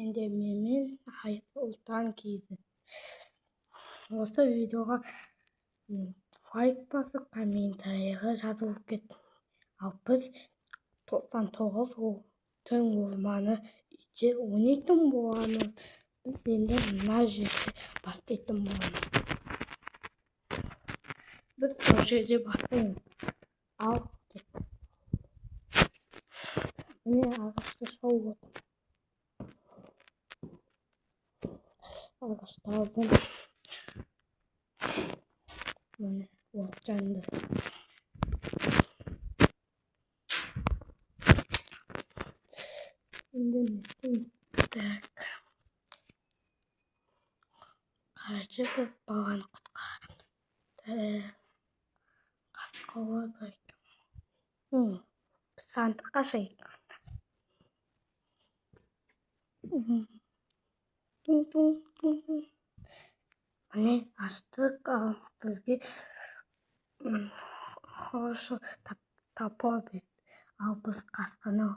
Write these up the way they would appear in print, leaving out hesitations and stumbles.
теңдемемен ұлтан киді. Осы видеоға лайк басып, комментарийға жазылып кет. Ал біз 99 түн орманы үйде 12 түн боламыз. Біз енді мына жерде бастайтын боламыз. Біз бұл жерде бастаймыз. Ал міне ағашты шауып отыр. Ағаштардың міне от жанды. Енді не істейміз? Так. Қаржы біз баланы құтқарамыз. Қасқалар бар екен. Сандыққа шайық. Міне аштық, ал бізге хорошо топор берді. Ал біз қасқаны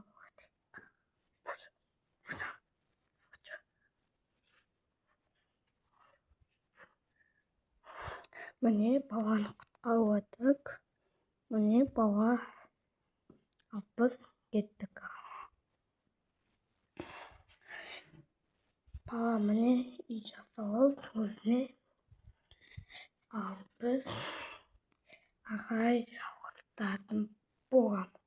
міне баланы құтқарып отырдық. Міне бала, ал біз кеттік. Бала міне үй жасалып өзіне, ал біз ағай жалғыздардың боламыз.